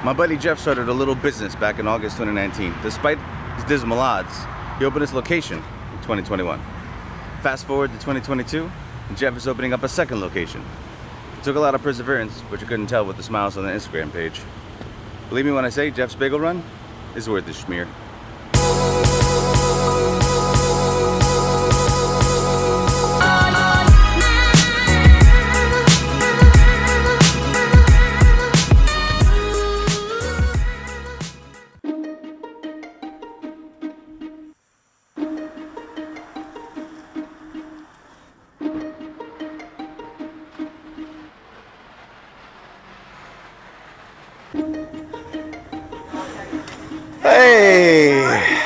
My buddy Jeff started a little business back in August 2019. Despite his dismal odds, he opened his location in 2021. Fast forward to 2022, and Jeff is opening up a second location. It took a lot of perseverance, but you couldn't tell with the smiles on the Instagram page. Believe me when I say Jeff's Bagel Run is worth the schmear. Hey,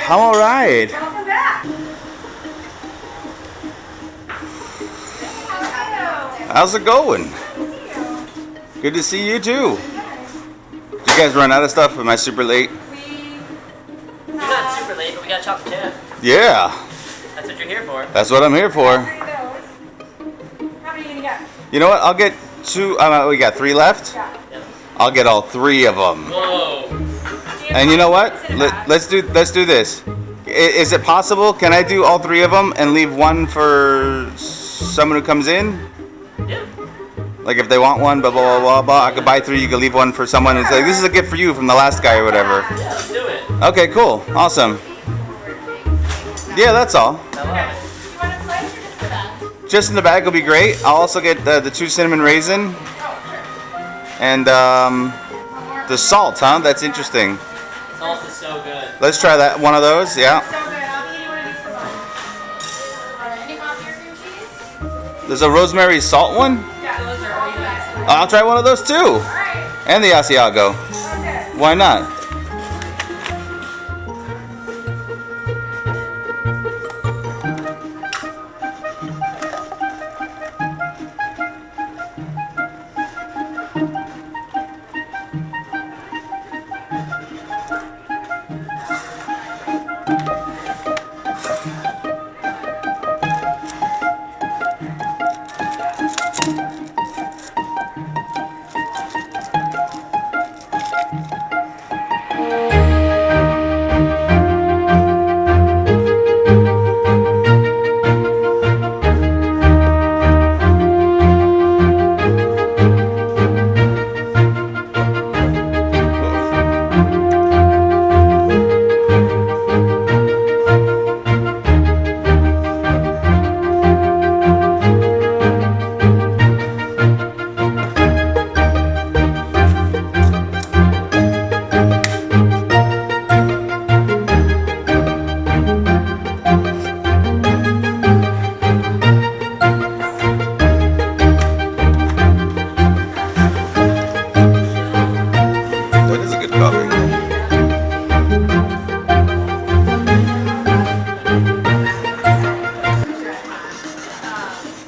I'm all right. Welcome back. How's it going? Good to see you too. Did you guys run out of stuff? Am I super late? You're not super late, but we got chocolate chip. Yeah. That's what you're here for. That's what I'm here for. How many are you gonna get? You know what? I'll get two. We got 3 left. Yeah. Yep. I'll get all 3 of them. Whoa. And you know what? Let's do this. Is it possible? Can I do all 3 of them and leave one for someone who comes in? Yeah. Like if they want one, blah blah blah blah blah. I could buy 3. You could leave one for someone. And say this is a gift for you from the last guy or whatever. Yeah, let's do it. Okay, cool, awesome. Yeah, that's all. I love it. You want a slice or just the bag? Just in the bag will be great. I'll also get the 2 cinnamon raisin and the salt. Huh? That's interesting. Salt is so good. Let's try that. One of those. Yeah. So good. I'll be eating one of these for lunch. Any coffee or cream cheese? There's a rosemary salt one. Yeah, those are really nice. I'll try one of those too. Alright. And the Asiago. Okay. Why not?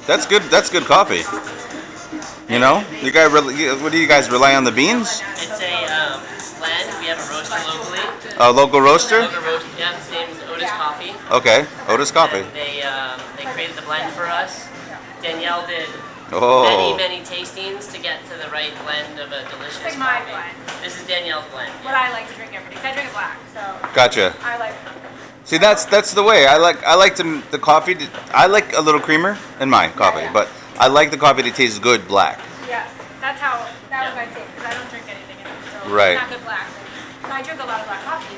That's good. That's good coffee. You know, you guys. What do you guys rely on the beans? It's a blend. We have a roaster locally. A local roaster. Local roaster. Yeah, his name is Otis Coffee. Okay, Otis Coffee. And they created the blend for us. Danielle did Oh. many tastings to get to the right blend of a delicious It's like my coffee. blend. This is Danielle's blend. What I like to drink every day. 'Cause I drink it black, so Gotcha. I like. See, that's the way. I like the coffee. I like a little creamer in my coffee, Yeah. but I like the coffee that tastes good black. Yes, that was my take. Because I don't drink anything in it, so Right. it's not good black. So I drink a lot of black coffee.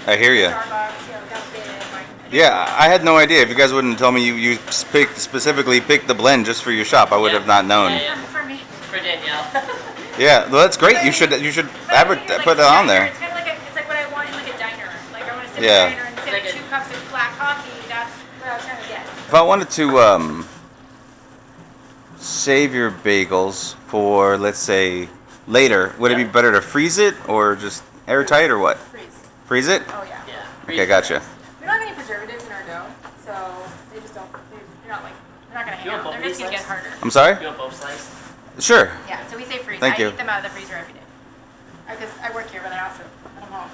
I hear you. Starbucks, that's big. Like, Yeah, I had no idea. If you guys wouldn't tell me you specifically picked the blend just for your shop, I would have not known. Yeah. For me. For Danielle. Yeah, well, that's great. You should But put that on there. It's kind of like it's like what I want in like a diner. Like I want to sit Yeah. in a diner and sip Like 2 cups of black coffee. That's what I was trying to get. If I wanted to save your bagels for, let's say, later, would it be better to freeze it or just airtight or what? Freeze. Freeze it? Oh yeah. Yeah. Okay, gotcha. We don't have any preservatives in our dough, so they just don't. They're not like they're not gonna hang You want out. both They're just these gonna get sliced? harder. I'm sorry? You want both sliced? Sure. Yeah. So we say freeze. Thank I you. eat them out of the freezer every day. Because I work here, but I also when I'm home.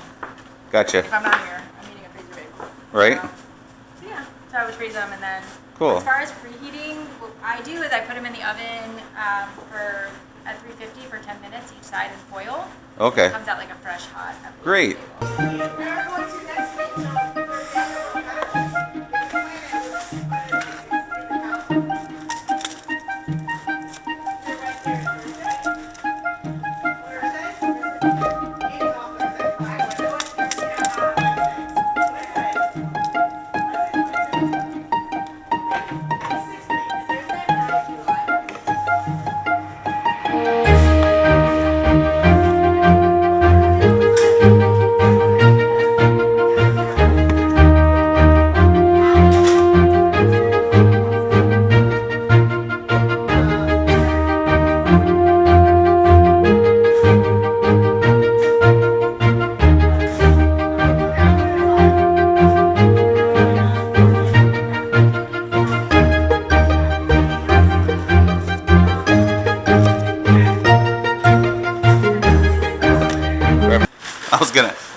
Gotcha. If I'm not here, I'm eating a freezer bagel. Right? So yeah. So I would freeze them and then. Cool. As far as preheating, what I do is I put them in the oven for at 350 for 10 minutes each side in foil. Okay. It comes out like a fresh hot. Great.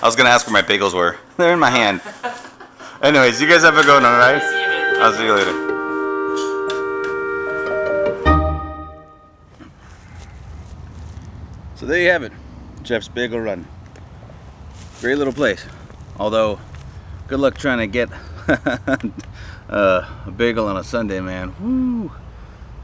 I was gonna ask where my bagels were. They're in my hand. Anyways, you guys have a good one, alright? See you, man. I'll see you later. So there you have it. Jeff's Bagel Run. Great little place. Although, good luck trying to get a bagel on a Sunday, man. Woo!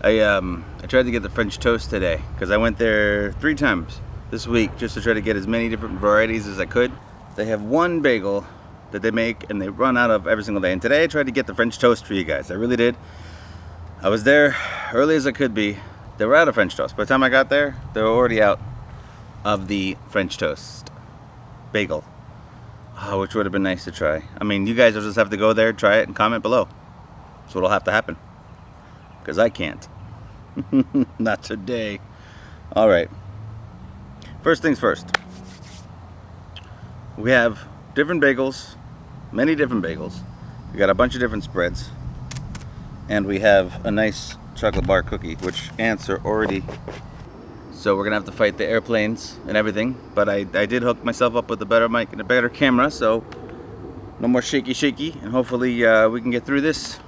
I tried to get the French toast today because I went there 3 times this week just to try to get as many different varieties as I could. They have one bagel that they make and they run out of every single day. And today I tried to get the French toast for you guys. I really did. I was there early as I could be. They were out of French toast. By the time I got there, they were already out of the French toast bagel. Oh, which would have been nice to try. I mean, you guys will just have to go there, try it, and comment below. That's what'll have to happen. Because I can't. Not today. Alright. First things first. We have different bagels. Many different bagels. We got a bunch of different spreads. And we have a nice chocolate bar cookie, which ants are already... So we're going to have to fight the airplanes and everything. But I did hook myself up with a better mic and a better camera. So no more shaky shaky. And hopefully we can get through this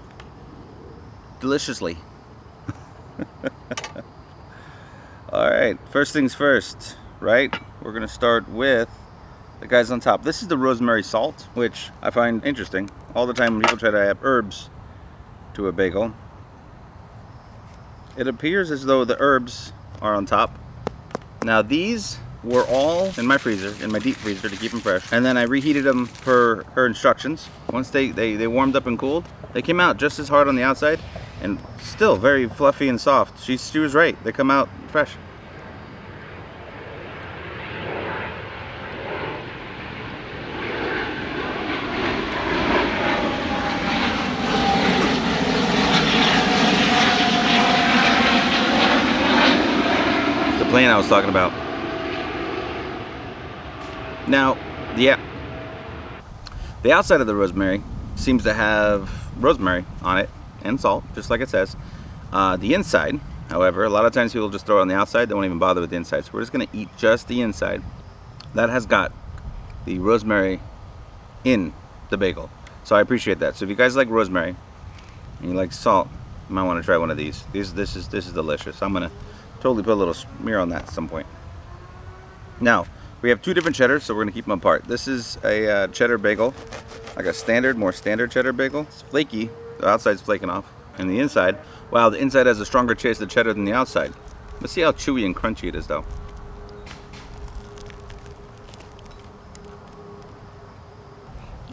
deliciously. Alright, first things first, right? We're going to start with the guys on top. This is the rosemary salt, which I find interesting. All the time when people try to add herbs to a bagel, it appears as though the herbs are on top. Now these were all in my freezer, in my deep freezer to keep them fresh. And then I reheated them per her instructions. Once they warmed up and cooled, they came out just as hard on the outside and still very fluffy and soft. She was right. They come out fresh. The plane I was talking about. Now, yeah, the outside of the rosemary seems to have rosemary on it and salt, just like it says. The inside, however, a lot of times people just throw it on the outside. They won't even bother with the inside. So we're just going to eat just the inside. That has got the rosemary in the bagel. So I appreciate that. So if you guys like rosemary and you like salt, you might want to try one of these. This is delicious. I'm going to totally put a little smear on that at some point. Now, we have 2 different cheddars, so we're going to keep them apart. This is a cheddar bagel, like a more standard cheddar bagel. It's flaky. The outside's flaking off. And the inside, wow, the inside has a stronger taste of cheddar than the outside. Let's see how chewy and crunchy it is, though.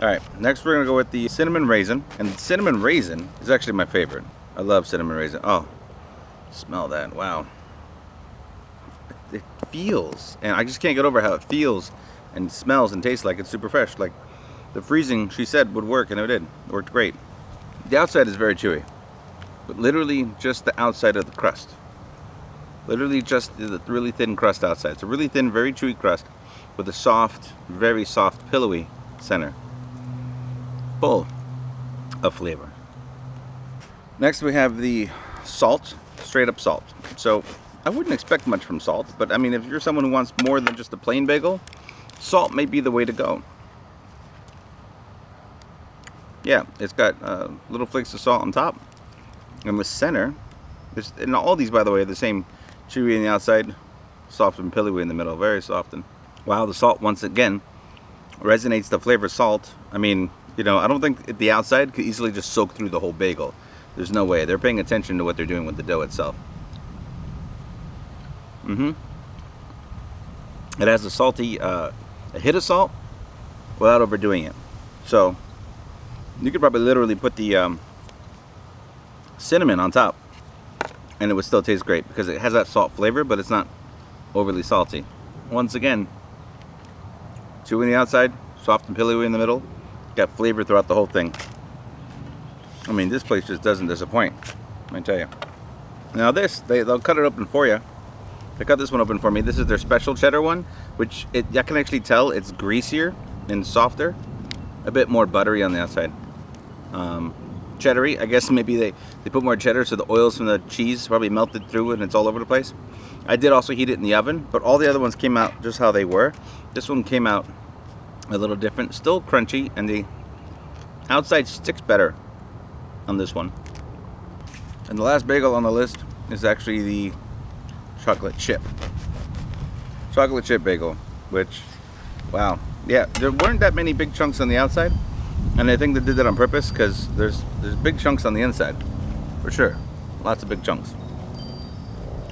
Alright, next we're going to go with the cinnamon raisin. And the cinnamon raisin is actually my favorite. I love cinnamon raisin. Oh, smell that. Wow. It feels, and I just can't get over how it feels and smells and tastes like it's super fresh. Like the freezing, she said, would work, and it did. It worked great. The outside is very chewy, but literally just the outside of the crust. Literally just the really thin crust outside. It's a really thin, very chewy crust with a soft, very soft, pillowy center. Full of flavor. Next we have the salt, straight up salt. So I wouldn't expect much from salt, but I mean, if you're someone who wants more than just a plain bagel, salt may be the way to go. Yeah, it's got little flakes of salt on top. And the center, and all these, by the way, are the same chewy on the outside, soft and pillowy in the middle, very soft. And wow, the salt once again resonates the flavor salt. I mean, you know, I don't think the outside could easily just soak through the whole bagel. There's no way. They're paying attention to what they're doing with the dough itself. It has a salty, a hit of salt without overdoing it. So you could probably literally put the cinnamon on top and it would still taste great because it has that salt flavor, but it's not overly salty. Once again, chewy on the outside, soft and pillowy in the middle, got flavor throughout the whole thing. I mean, this place just doesn't disappoint, let me tell you. Now this, they'll cut it open for you. They cut this one open for me. This is their special cheddar one, which I can actually tell it's greasier and softer, a bit more buttery on the outside. Cheddary, I guess maybe they put more cheddar so the oils from the cheese probably melted through and it's all over the place. I did also heat it in the oven, but all the other ones came out just how they were. This one came out a little different, still crunchy, and the outside sticks better on this one. And the last bagel on the list is actually the chocolate chip bagel, which, wow, yeah, there weren't that many big chunks on the outside, and I think they did that on purpose because there's big chunks on the inside, for sure, lots of big chunks.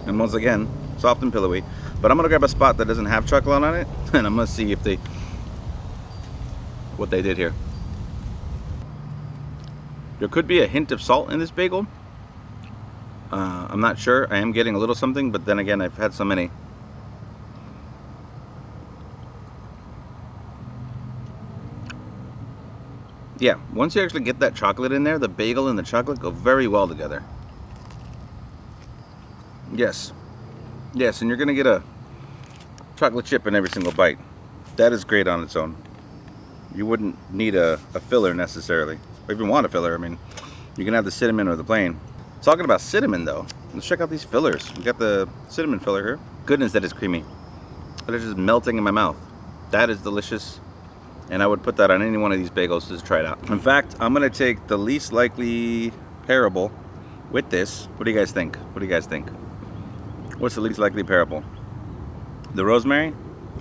And once again, soft and pillowy. But I'm gonna grab a spot that doesn't have chocolate on it, and I'm gonna see if what they did here. There could be a hint of salt in this bagel. I'm not sure. I am getting a little something, but then again, I've had so many. Yeah, once you actually get that chocolate in there, the bagel and the chocolate go very well together. Yes, and you're gonna get a chocolate chip in every single bite. That is great on its own. You wouldn't need a filler necessarily, or even want a filler. I mean, you can have the cinnamon or the plain. Talking about cinnamon though, let's check out these fillers. We got the cinnamon filler here. Goodness, that is creamy. That is just melting in my mouth. That is delicious, and I would put that on any one of these bagels just to try it out. In fact, I'm gonna take the least likely pairable with this. What do you guys think? What's the least likely pairable? The rosemary?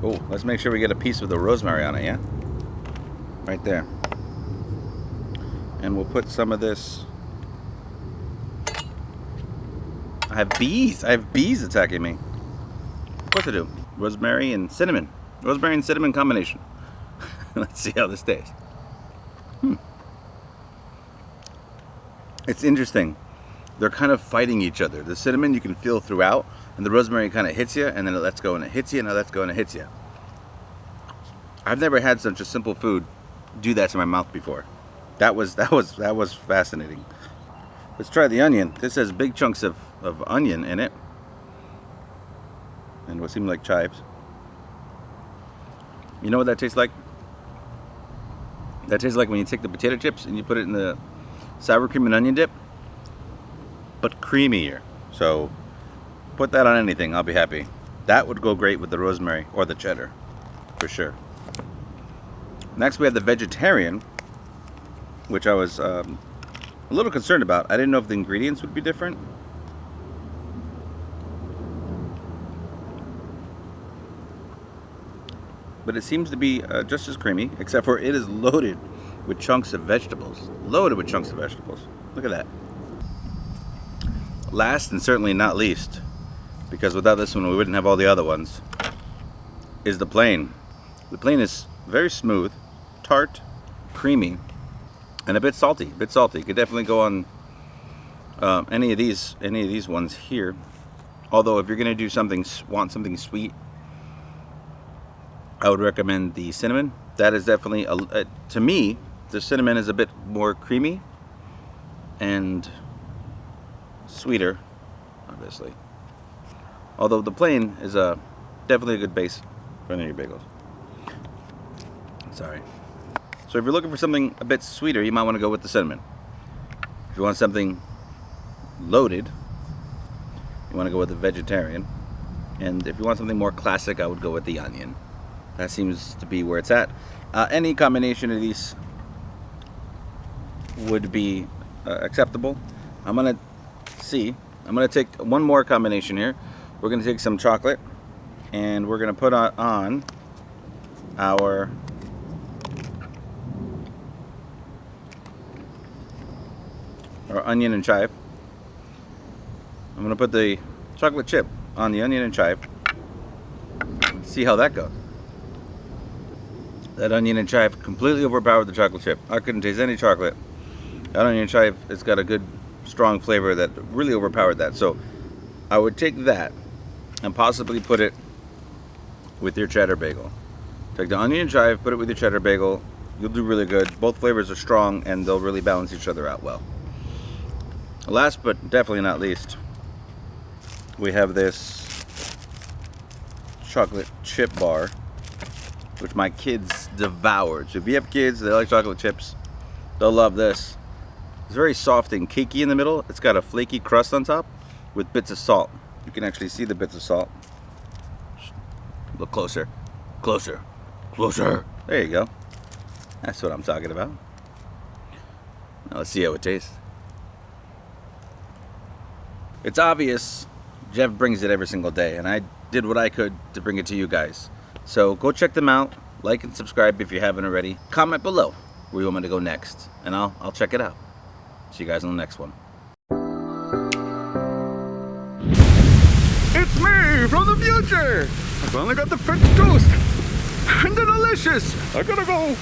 Oh, let's make sure we get a piece with the rosemary on it, yeah? Right there. And we'll put some of this. I have bees attacking me. What to do? Rosemary and cinnamon. Rosemary and cinnamon combination. Let's see how this tastes. It's interesting. They're kind of fighting each other. The cinnamon you can feel throughout, and the rosemary kind of hits you, and then it lets go and it hits you, and it lets go and it hits you. I've never had such a simple food do that to my mouth before. That was fascinating. Let's try the onion. This has big chunks of onion in it, and what seem like chives. You know what that tastes like? That tastes like when you take the potato chips and you put it in the sour cream and onion dip, but creamier. So put that on anything, I'll be happy. That would go great with the rosemary or the cheddar, for sure. Next we have the vegetarian, which I was a little concerned about. I didn't know if the ingredients would be different. But it seems to be just as creamy, except for it is loaded with chunks of vegetables. Loaded with chunks of vegetables. Look at that. Last and certainly not least, because without this one we wouldn't have all the other ones, is the plain. The plain is very smooth, tart, creamy, and a bit salty. Could definitely go on any of these ones here. Although if you're gonna do want something sweet, I would recommend the cinnamon. That is definitely to me, the cinnamon is a bit more creamy and sweeter, obviously. Although the plain is definitely a good base for any of your bagels. Sorry. So if you're looking for something a bit sweeter, you might want to go with the cinnamon. If you want something loaded, you want to go with the vegetarian. And if you want something more classic, I would go with the onion. That seems to be where it's at. Any combination of these would be acceptable. I'm gonna take one more combination here. We're we're gonna take some chocolate and we're gonna put on our onion and chive. I'm gonna put the chocolate chip on the onion and chive. See how that goes. That onion and chive completely overpowered the chocolate chip. I couldn't taste any chocolate. That onion and chive, it's got a good strong flavor that really overpowered that. So I would take that and possibly put it with your cheddar bagel. Take the onion and chive, put it with your cheddar bagel. You'll do really good. Both flavors are strong and they'll really balance each other out well. Last but definitely not least, we have this chocolate chip bar, which my kids devoured. So if you have kids, they like chocolate chips, they'll love this. It's very soft and cakey in the middle. It's got a flaky crust on top with bits of salt. You can actually see the bits of salt. Look closer, closer, closer. There you go. That's what I'm talking about. Now let's see how it tastes. It's obvious Jeff brings it every single day, and I did what I could to bring it to you guys. So go check them out, like and subscribe if you haven't already. Comment below where you want me to go next, and I'll check it out. See you guys on the next one. It's me from the future! I finally got the French toast! And they're delicious! I gotta go!